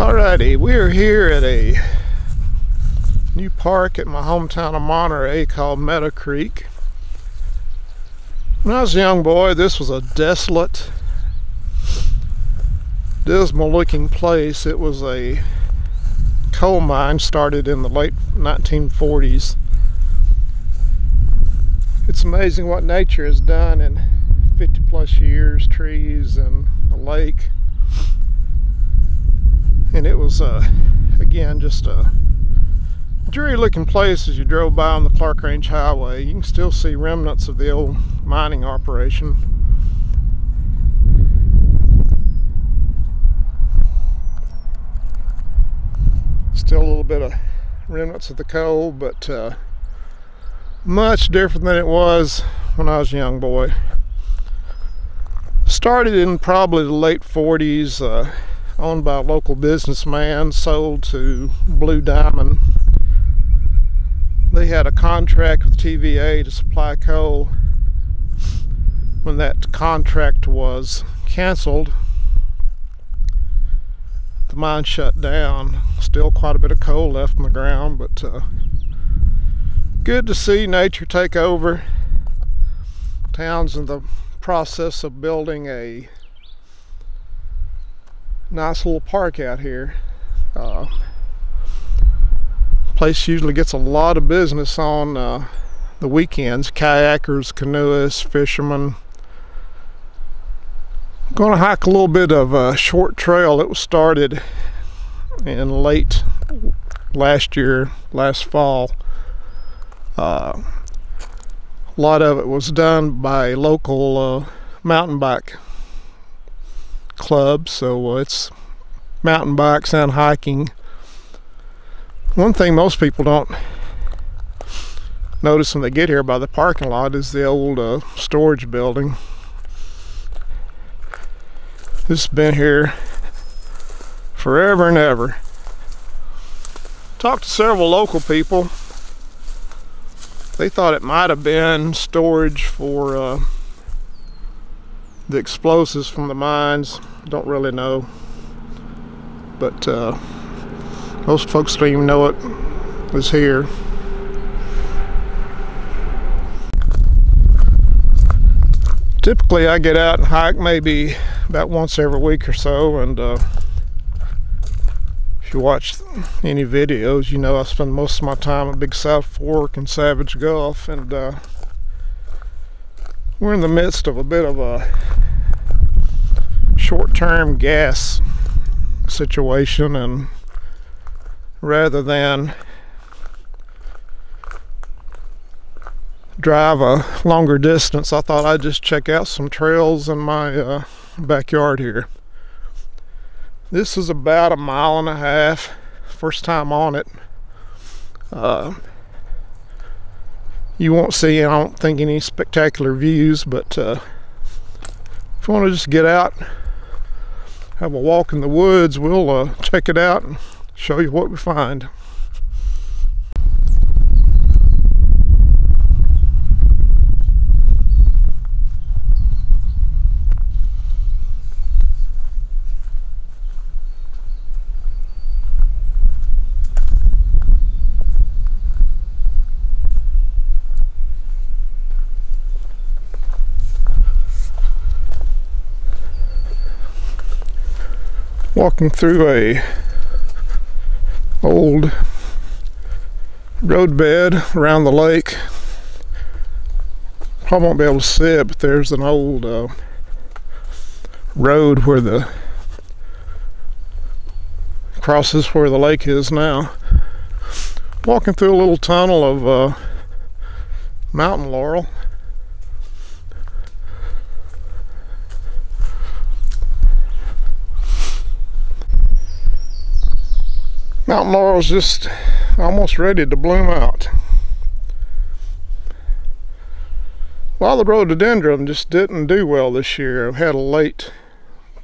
Alrighty, we are here at a new park at my hometown of Monterey called Meadow Creek. When I was a young boy, this was a desolate, dismal looking place. It was a coal mine started in the late 1940s. It's amazing what nature has done in 50 plus years, trees and a lake. And it was, again, just a dreary looking place as you drove by on the Clark Range Highway. You can still see remnants of the old mining operation. Still a little bit of remnants of the coal, but much different than it was when I was a young boy. Started in probably the late 40s. Owned by a local businessman, sold to Blue Diamond. They had a contract with TVA to supply coal. When that contract was canceled, the mine shut down. Still quite a bit of coal left in the ground, but good to see nature take over. Town's in the process of building a nice little park out here. Place usually gets a lot of business on the weekends. Kayakers, canoeists, fishermen. I'm going to hike a little bit of a short trail. It was started in late last fall. A lot of it was done by local mountain bike club, so it's mountain bikes and hiking. One thing most people don't notice when they get here by the parking lot is the old storage building. This has been here forever and ever. Talked to several local people. They thought it might have been storage for the explosives from the mines. Don't really know, but most folks don't even know it was here. Typically I get out and hike maybe about once every week or so, and if you watch any videos, you know I spend most of my time at Big South Fork and Savage Gulf, and we're in the midst of a bit of a short-term gas situation, and rather than drive a longer distance, I thought I'd just check out some trails in my backyard here. This is about 1.5 miles. First time on it. You won't see, I don't think, any spectacular views, but if you want to just get out, have a walk in the woods, we'll check it out and show you what we find. Walking through a old roadbed around the lake. Probably won't be able to see it, but there's an old road where the crosses where the lake is now. Walking through a little tunnel of mountain laurel. Mountain laurel's just almost ready to bloom out. A lot of the rhododendron just didn't do well this year. I've had a late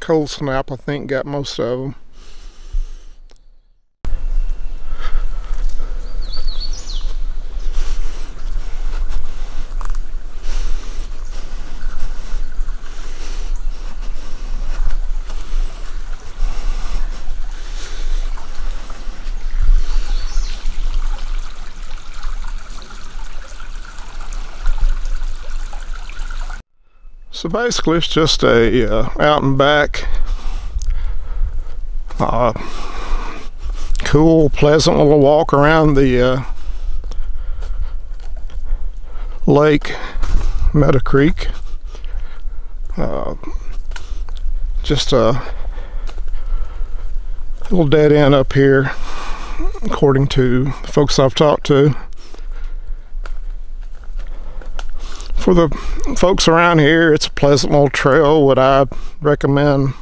cold snap, I think, got most of them. So basically it's just a out and back cool, pleasant little walk around the lake, Meadow Creek. Just a little dead end up here, according to the folks I've talked to. For the folks around here, it's a pleasant little trail. Would I recommend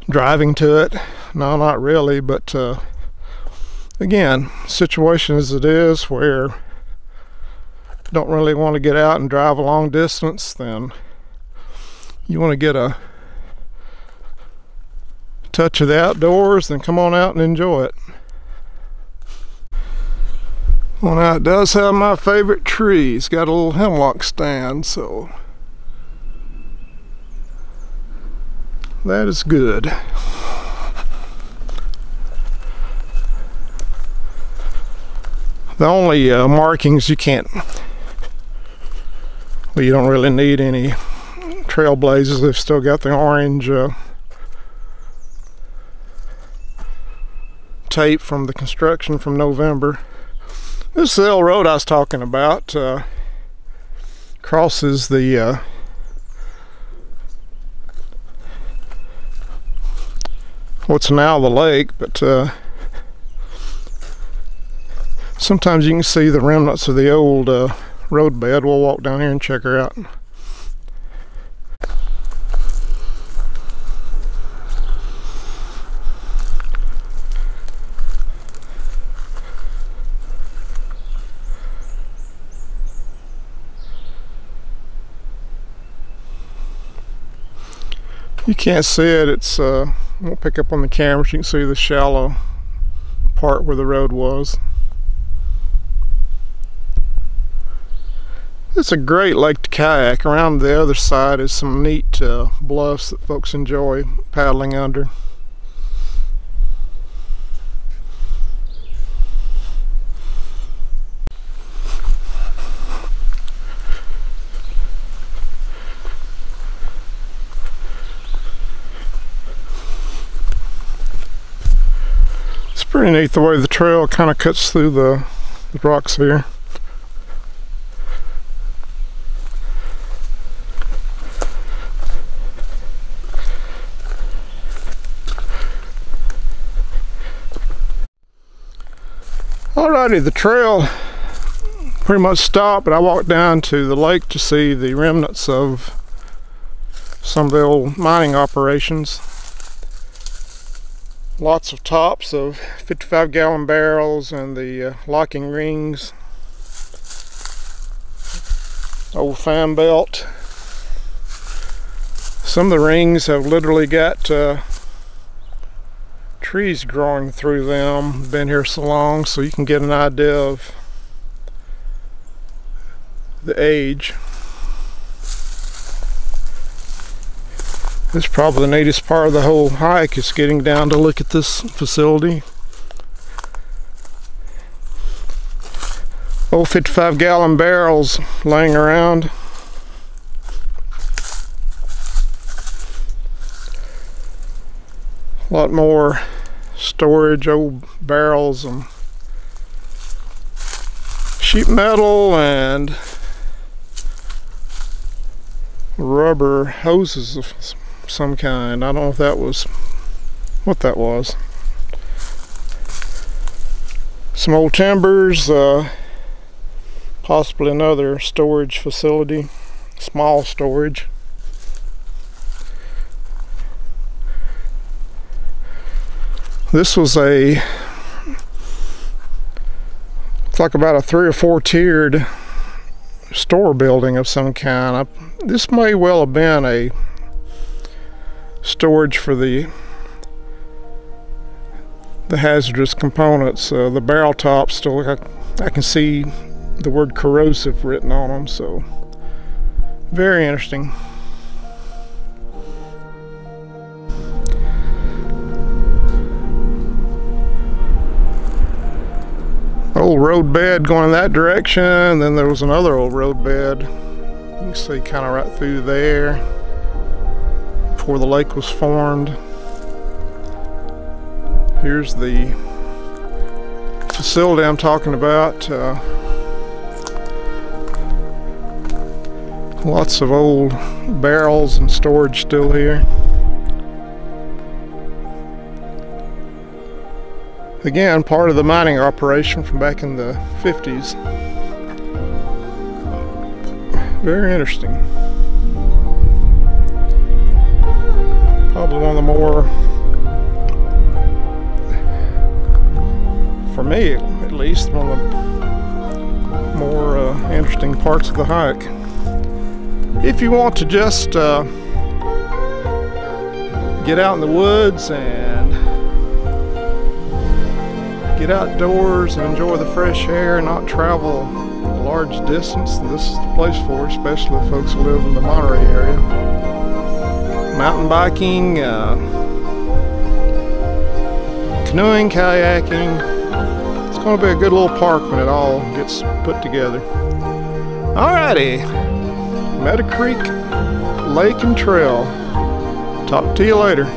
driving to it? No, not really, but again, situation as it is, where you don't really want to get out and drive a long distance, then you want to get a touch of the outdoors, then come on out and enjoy it. Well, now it does have my favorite tree. It's got a little hemlock stand, so that is good. The only markings you can't, well, you don't really need any trailblazers. They've still got the orange tape from the construction from November. This is the L road I was talking about. Crosses the what's now the lake, but sometimes you can see the remnants of the old road bed. We'll walk down here and check her out. You can't see it, it's won't pick up on the camera, so you can see the shallow part where the road was. It's a great lake to kayak. Around the other side is some neat bluffs that folks enjoy paddling under. Pretty neat the way the trail kind of cuts through the rocks here. Alrighty, the trail pretty much stopped, but I walked down to the lake to see the remnants of some of the old mining operations. Lots of tops of 55-gallon barrels and the locking rings, old fan belt. Some of the rings have literally got trees growing through them. Been here so long, so you can get an idea of the age. This is probably the neatest part of the whole hike, is getting down to look at this facility. Old 55-gallon barrels laying around. A lot more storage, old barrels and sheet metal and rubber hoses of some kind. I don't know if that was what that was. Some old timbers, possibly another storage facility, small storage. This was it's like about a 3 or 4 tiered store building of some kind. This may well have been a storage for the hazardous components. The barrel tops still, I can see the word corrosive written on them, so very interesting. Old road bed going in that direction, then there was another old road bed can see kind of right through there before the lake was formed. Here's the facility I'm talking about. Lots of old barrels and storage still here. Again, part of the mining operation from back in the 50s. Very interesting. Probably one of the more, for me at least, one of the more interesting parts of the hike. If you want to just get out in the woods and get outdoors and enjoy the fresh air and not travel a large distance, this is the place for it, especially if folks who live in the Monterey area. Mountain biking, canoeing, kayaking. It's going to be a good little park when it all gets put together. Alrighty, Meadow Creek Lake and Trail. Talk to you later.